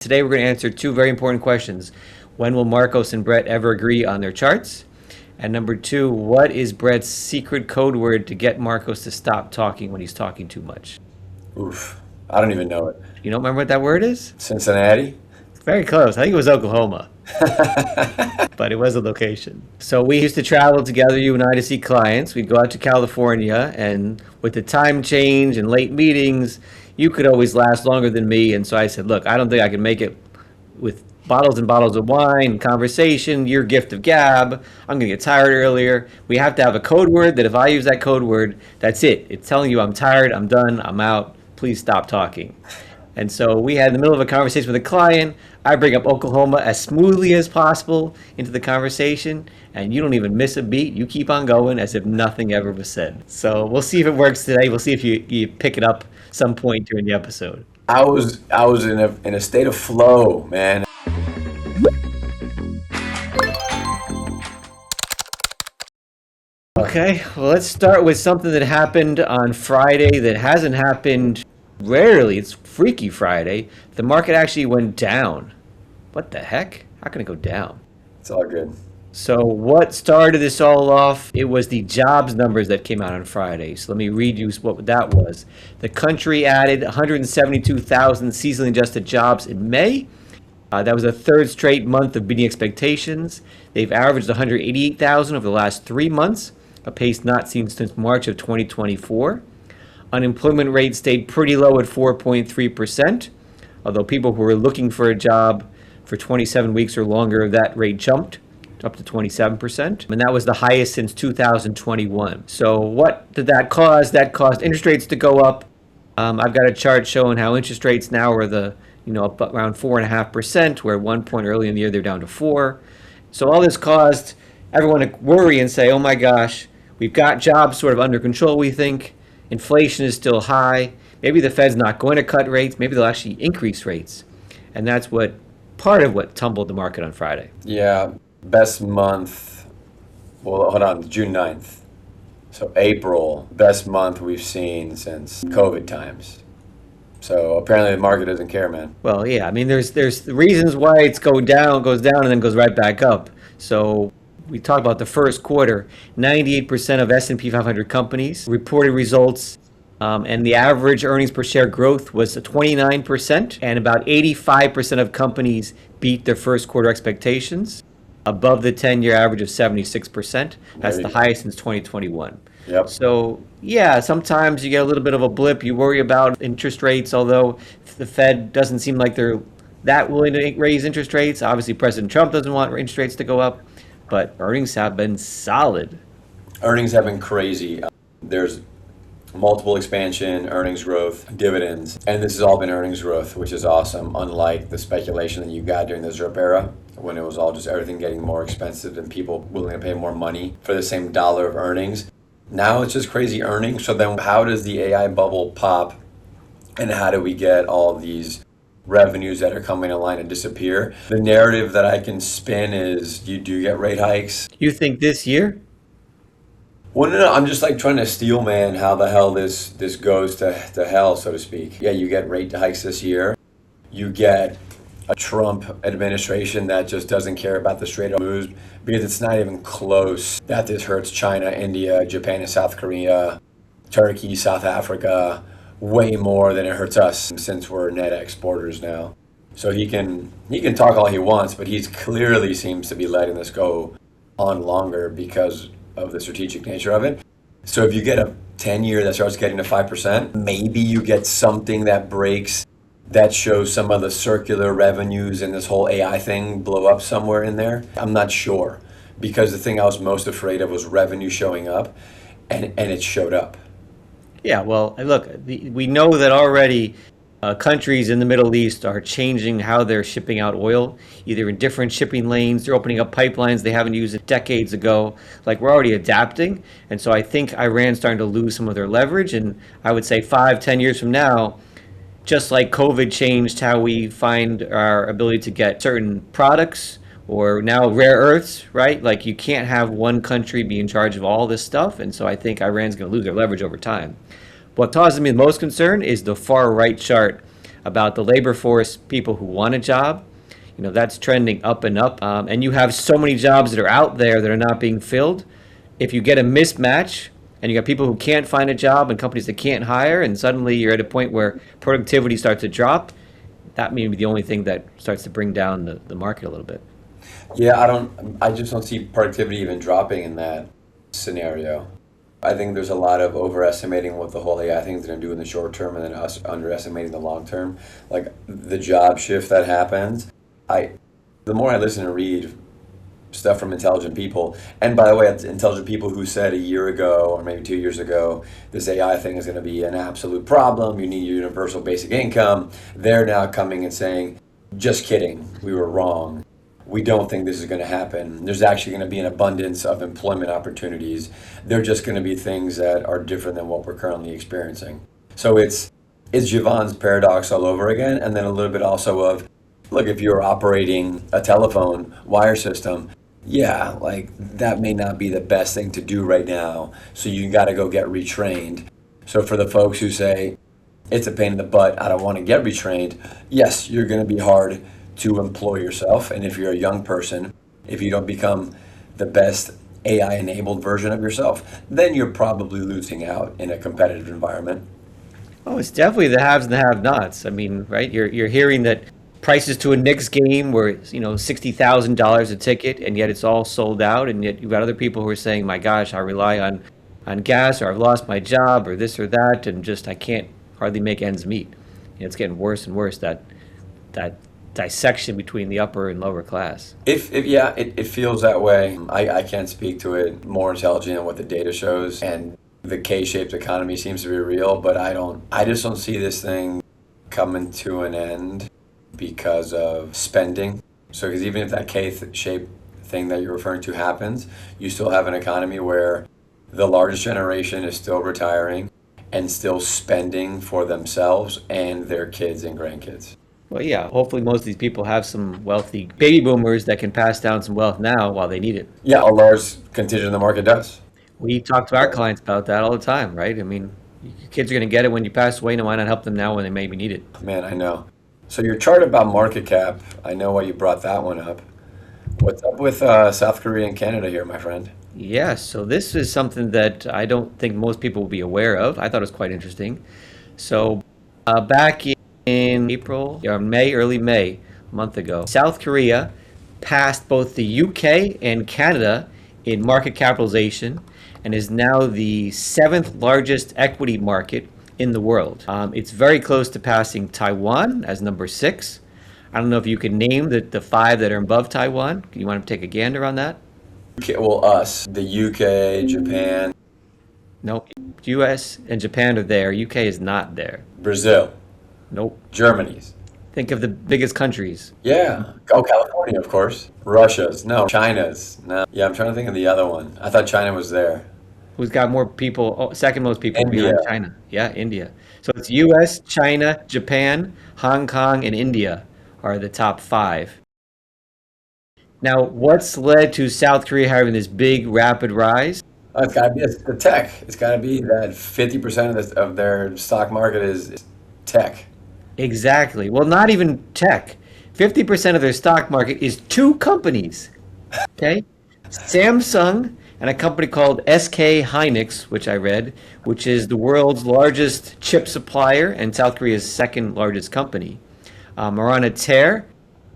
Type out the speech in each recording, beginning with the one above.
Today we're going to answer two very important questions. When will Marcos and Brett ever agree on their charts? And number two, what is Brett's secret code word to get Marcos to stop talking when he's talking too much? Oof, I don't even know it. You don't remember what that word is? Cincinnati? Very close. I think it was Oklahoma, but it was a location. So we used to travel together, you and I, to see clients. We'd go out to California, and with the time change and late meetings, you could always last longer than me. And so I said, look, I don't think I can make it with bottles and bottles of wine, conversation, your gift of gab. I'm going to get tired earlier. We have to have a code word that if I use that code word, that's it. It's telling you I'm tired, I'm done, I'm out. Please stop talking. And so we had in the middle of a conversation with a client, I bring up Oklahoma as smoothly as possible into the conversation, and you don't even miss a beat. You keep on going as if nothing ever was said. So we'll see if it works today. We'll see if you pick it up some point during the episode. I was in a state of flow, man. Okay, well, let's start with something that happened on Friday that hasn't happened rarely. It's Freaky Friday. The market actually went down. What the heck? How can it go down? It's all good. So what started this all off? It was the jobs numbers that came out on Friday. So let me read you what that was. The country added 172,000 seasonally adjusted jobs in May. That was the third straight month of beating expectations. They've averaged 188,000 over the last 3 months, a pace not seen since March of 2024. Unemployment rate stayed pretty low at 4.3%, although people who were looking for a job for 27 weeks or longer, that rate jumped up to 27%, and that was the highest since 2021. So what did that cause? That caused interest rates to go up. I've got a chart showing how interest rates now are up around 4.5%, where at one point early in the year they're down to 4. So all this caused everyone to worry and say, oh my gosh, we've got jobs sort of under control, we think. Inflation is still high. Maybe the Fed's not going to cut rates. Maybe they'll actually increase rates. And that's part of what tumbled the market on Friday. Yeah, best month, well, hold on, June 9th. So April, best month we've seen since COVID times. So apparently the market doesn't care, man. Well, yeah, I mean, there's reasons why it's goes down, and then goes right back up. So we talk about the first quarter, 98% of S&P 500 companies reported results, and the average earnings per share growth was 29%, and about 85% of companies beat their first quarter expectations, above the 10-year average of 76%. That's the highest since 2021. Yep. So, yeah, sometimes you get a little bit of a blip. You worry about interest rates, although the Fed doesn't seem like they're that willing to raise interest rates. Obviously, President Trump doesn't want interest rates to go up, but earnings have been solid. Earnings have been crazy. There's multiple expansion, earnings growth, dividends, and this has all been earnings growth, which is awesome, unlike the speculation that you got during the ZIRP era, when it was all just everything getting more expensive and people willing to pay more money for the same dollar of earnings. Now it's just crazy earnings. So then how does the AI bubble pop, and how do we get all these revenues that are coming online and disappear? The narrative that I can spin is you do get rate hikes. You think this year? Well, no, I'm just like trying to steel man how the hell this goes to hell, so to speak. Yeah, you get rate hikes this year. You get a Trump administration that just doesn't care about the straight up moves, because it's not even close that this hurts China, India, Japan, and South Korea, Turkey, South Africa, way more than it hurts us, since we're net exporters now. So he can talk all he wants, but he clearly seems to be letting this go on longer because of the strategic nature of it. So if you get a 10-year that starts getting to 5%, maybe you get something that breaks, that shows some of the circular revenues and this whole AI thing blow up somewhere in there. I'm not sure, because the thing I was most afraid of was revenue showing up, and it showed up. Yeah, well, look, we know that already countries in the Middle East are changing how they're shipping out oil, either in different shipping lanes. They're opening up pipelines they haven't used decades ago. Like, we're already adapting. And so I think Iran's starting to lose some of their leverage. And I would say 5-10 years from now, just like COVID changed how we find our ability to get certain products, or now rare earths, right? Like, you can't have one country be in charge of all this stuff. And so I think Iran's going to lose their leverage over time. What causes me the most concern is the far right chart about the labor force, people who want a job. That's trending up and up. And you have so many jobs that are out there that are not being filled. If you get a mismatch and you got people who can't find a job and companies that can't hire, and suddenly you're at a point where productivity starts to drop, that may be the only thing that starts to bring down the market a little bit. Yeah, I just don't see productivity even dropping in that scenario. I think there's a lot of overestimating what the whole AI thing is going to do in the short term, and then us underestimating the long term. Like the job shift that happens. The more I listen and read stuff from intelligent people, and by the way, it's intelligent people who said a year ago or maybe 2 years ago, this AI thing is going to be an absolute problem. You need universal basic income. They're now coming and saying, just kidding, we were wrong. We don't think this is going to happen. There's actually going to be an abundance of employment opportunities. They're just going to be things that are different than what we're currently experiencing. So it's Javon's paradox all over again, and then a little bit also of, look, if you're operating a telephone wire system, yeah, like that may not be the best thing to do right now. So you got to go get retrained. So for the folks who say, it's a pain in the butt, I don't want to get retrained, yes, you're going to be hard to employ yourself. And if you're a young person, if you don't become the best AI enabled version of yourself, then you're probably losing out in a competitive environment. Oh, it's definitely the haves and the have-nots. I mean, right? You're hearing that prices to a Knicks game were, $60,000 a ticket, and yet it's all sold out. And yet you've got other people who are saying, my gosh, I rely on gas, or I've lost my job, or this or that, and just I can't hardly make ends meet. It's getting worse and worse, that dissection between the upper and lower class. If yeah, it feels that way. I can't speak to it more intelligent than what the data shows, and the K-shaped economy seems to be real, but I just don't see this thing coming to an end because of spending. So because even if that K-shaped thing that you're referring to happens, you still have an economy where the largest generation is still retiring and still spending for themselves and their kids and grandkids. Well, yeah, hopefully most of these people have some wealthy baby boomers that can pass down some wealth now while they need it. Yeah, a large contingent of the market does. We talk to our clients about that all the time, right? I mean, kids are going to get it when you pass away, and why not help them now when they maybe need it? Man, I know. So your chart about market cap, I know why you brought that one up. What's up with South Korea and Canada here, my friend? Yeah, so this is something that I don't think most people will be aware of. I thought it was quite interesting. So back in April, or May, early May, a month ago, South Korea passed both the UK and Canada in market capitalization and is now the seventh largest equity market in the world. It's very close to passing Taiwan as number 6. I don't know if you can name the 5 that are above Taiwan. You want to take a gander on that? Okay, well, us, the UK, Japan, Nope. US and Japan are there. UK is not there. Brazil, Nope. Germany's. Think of the biggest countries. Yeah. Oh, California, of course. Russia's. No. China's. No. Yeah, I'm trying to think of the other one. I thought China was there. Who's got more people? Oh, second most people India. behind China. Yeah, India. So it's US, China, Japan, Hong Kong, and India are the top 5. Now, what's led to South Korea having this big, rapid rise? It's got to be the tech. It's got to be that 50% of their stock market is tech. Exactly. Well, not even tech. 50% of their stock market is 2 companies. Okay? Samsung and a company called SK Hynix, which I read, which is the world's largest chip supplier and South Korea's second largest company, are on a tear.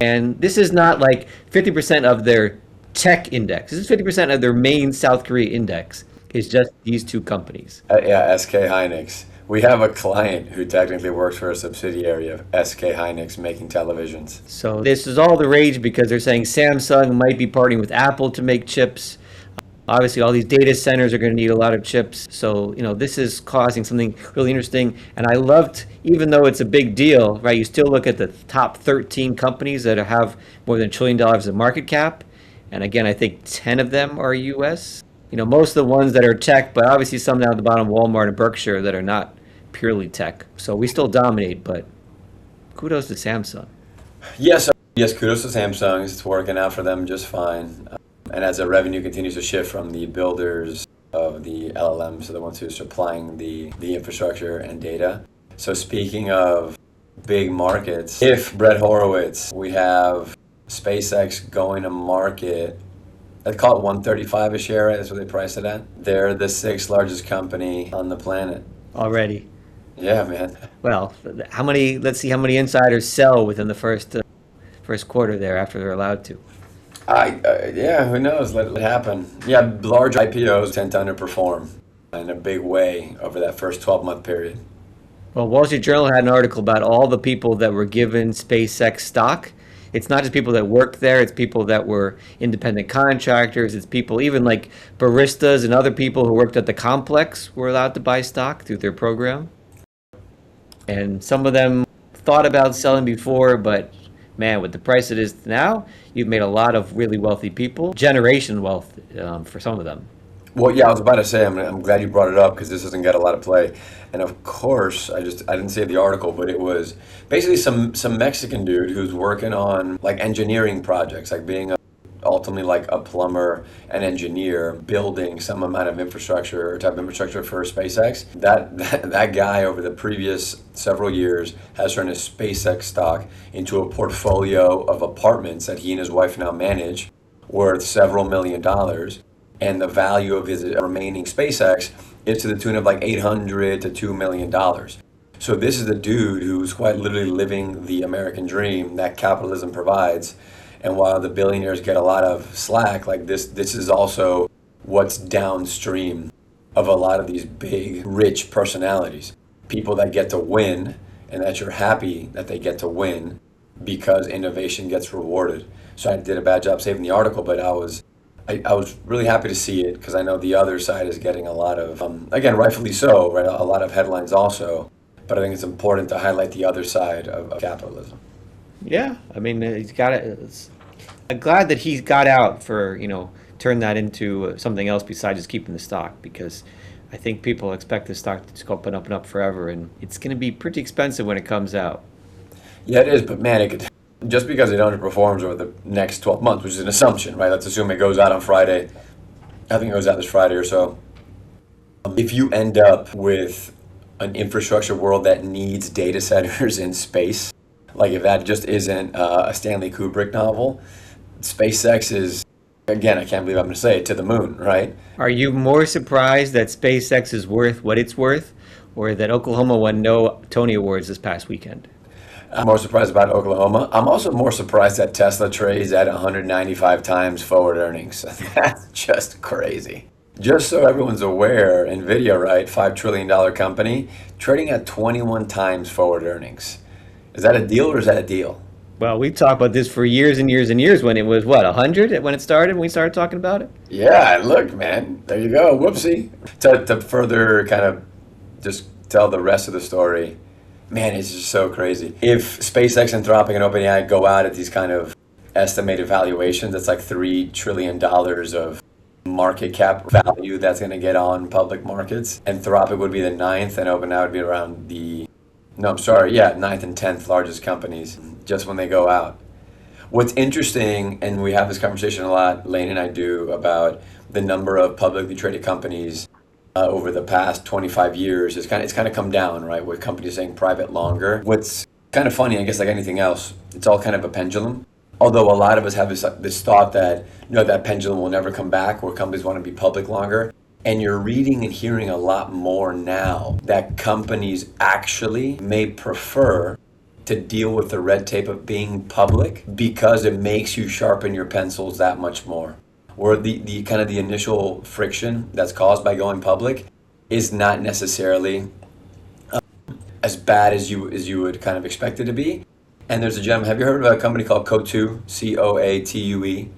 And this is not like 50% of their tech index. This is 50% of their main South Korea index. It's just these 2 companies. Yeah, SK Hynix. We have a client who technically works for a subsidiary of SK Hynix making televisions. So this is all the rage because they're saying Samsung might be partnering with Apple to make chips. Obviously, all these data centers are going to need a lot of chips. So, this is causing something really interesting. And I loved, even though it's a big deal, right, you still look at the top 13 companies that have more than $1 trillion of market cap. And again, I think 10 of them are US. Most of the ones that are tech, but obviously some down at the bottom, Walmart and Berkshire, that are not purely tech. So we still dominate, but kudos to Samsung. Yes, kudos to Samsung. It's working out for them just fine. And as the revenue continues to shift from the builders of the LLMs to the ones who are supplying the infrastructure and data. So speaking of big markets. If Brett Horowitz, we have SpaceX going to market, I'd call it 135 a share, right? That's what they price it at. They're the sixth largest company on the planet. already. Yeah, man. Well, how many? Let's see how many insiders sell within the first quarter there after they're allowed to. Yeah, who knows? Let it happen. Yeah, large IPOs tend to underperform in a big way over that first 12-month period. Well, Wall Street Journal had an article about all the people that were given SpaceX stock. It's not just people that worked there, it's people that were independent contractors, it's people even like baristas and other people who worked at the complex were allowed to buy stock through their program. And some of them thought about selling before, but man, with the price it is now, you've made a lot of really wealthy people, generation wealth for some of them. Well, yeah, I was about to say, I'm glad you brought it up because this doesn't get a lot of play. And of course, I didn't say the article, but it was basically some Mexican dude who's working on like engineering projects, like being ultimately like a plumber and engineer, building some amount of infrastructure or type of infrastructure for SpaceX. That guy over the previous several years has turned his SpaceX stock into a portfolio of apartments that he and his wife now manage, worth several $1,000,000. And the value of his remaining SpaceX is to the tune of like $800 to $2 million. So this is the dude who's quite literally living the American dream that capitalism provides. And while the billionaires get a lot of slack, like this is also what's downstream of a lot of these big, rich personalities. People that get to win, and that you're happy that they get to win because innovation gets rewarded. So I did a bad job saving the article, but I was really happy to see it because I know the other side is getting a lot of, again, rightfully so, right? A lot of headlines also. But I think it's important to highlight the other side of capitalism. Yeah, I mean, he's got it. I'm glad that he got out for, turn that into something else besides just keeping the stock because I think people expect the stock to just go up and up and up forever, and it's going to be pretty expensive when it comes out. Yeah, it is, but man, it could. Just because it underperforms over the next 12 months, which is an assumption, right? Let's assume it goes out on Friday. I think it goes out this Friday or so. If you end up with an infrastructure world that needs data centers in space, like if that just isn't a Stanley Kubrick novel, SpaceX is, again, I can't believe I'm going to say it, to the moon, right? Are you more surprised that SpaceX is worth what it's worth, or that Oklahoma won no Tony Awards this past weekend? I'm more surprised about Oklahoma. I'm also more surprised that Tesla trades at 195 times forward earnings. That's just crazy. Just so everyone's aware, NVIDIA, right, $5 trillion company, trading at 21 times forward earnings. Is that a deal or is that a deal? Well, we talked about this for years and years and years when it was, 100 when it started, when we started talking about it? Yeah, look, man, there you go. Whoopsie. To further kind of just tell the rest of the story, man, it's just so crazy. If SpaceX, Anthropic, and OpenAI go out at these kind of estimated valuations, that's like $3 trillion of market cap value that's going to get on public markets. Anthropic would be the ninth, and OpenAI would be around ninth and 10th largest companies just when they go out. What's interesting, and we have this conversation a lot, Lane and I do, about the number of publicly traded companies over the past 25 years, it's kind of come down, right? With companies saying private longer. What's kind of funny, I guess, like anything else, it's all kind of a pendulum. Although a lot of us have this thought that that pendulum will never come back, where companies want to be public longer. And you're reading and hearing a lot more now that companies actually may prefer to deal with the red tape of being public because it makes you sharpen your pencils that much more. Where the kind of the initial friction that's caused by going public is not necessarily as bad as you would kind of expect it to be. And there's a gentleman, have you heard of a company called Coatue, Coatue?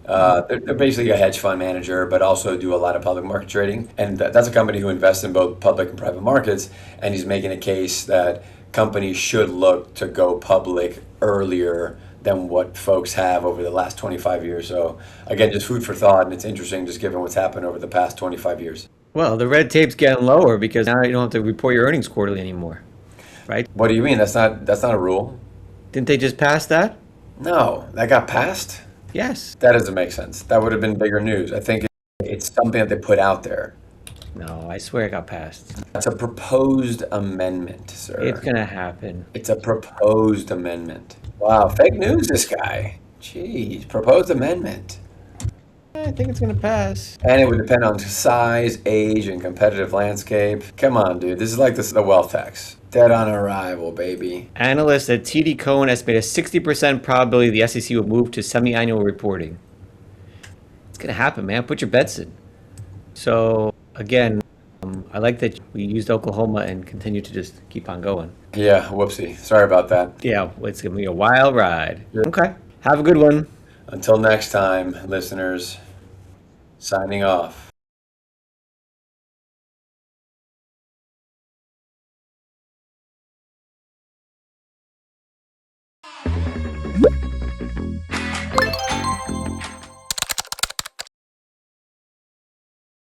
They're basically a hedge fund manager, but also do a lot of public market trading. And that's a company who invests in both public and private markets. And he's making a case that companies should look to go public earlier than what folks have over the last 25 years. So again, just food for thought, and it's interesting just given what's happened over the past 25 years. Well, the red tape's getting lower because now you don't have to report your earnings quarterly anymore, right? What do you mean? That's not a rule. Didn't they just pass that? No, that got passed? Yes. That doesn't make sense. That would have been bigger news. I think it's something that they put out there. No, I swear it got passed. That's a proposed amendment, sir. It's gonna happen. It's a proposed amendment. Wow, fake news, this guy. Jeez, proposed amendment. I think it's gonna pass. And it would depend on size, age, and competitive landscape. Come on, dude. This is like the wealth tax. Dead on arrival, baby. Analysts at TD Cowen estimate a 60% probability the SEC will move to semi-annual reporting. It's gonna happen, man. Put your bets in. So again, I like that we used Oklahoma and continue to just keep on going. Yeah, whoopsie. Sorry about that. Yeah, it's gonna be a wild ride. Okay, have a good one. Until next time, listeners, signing off.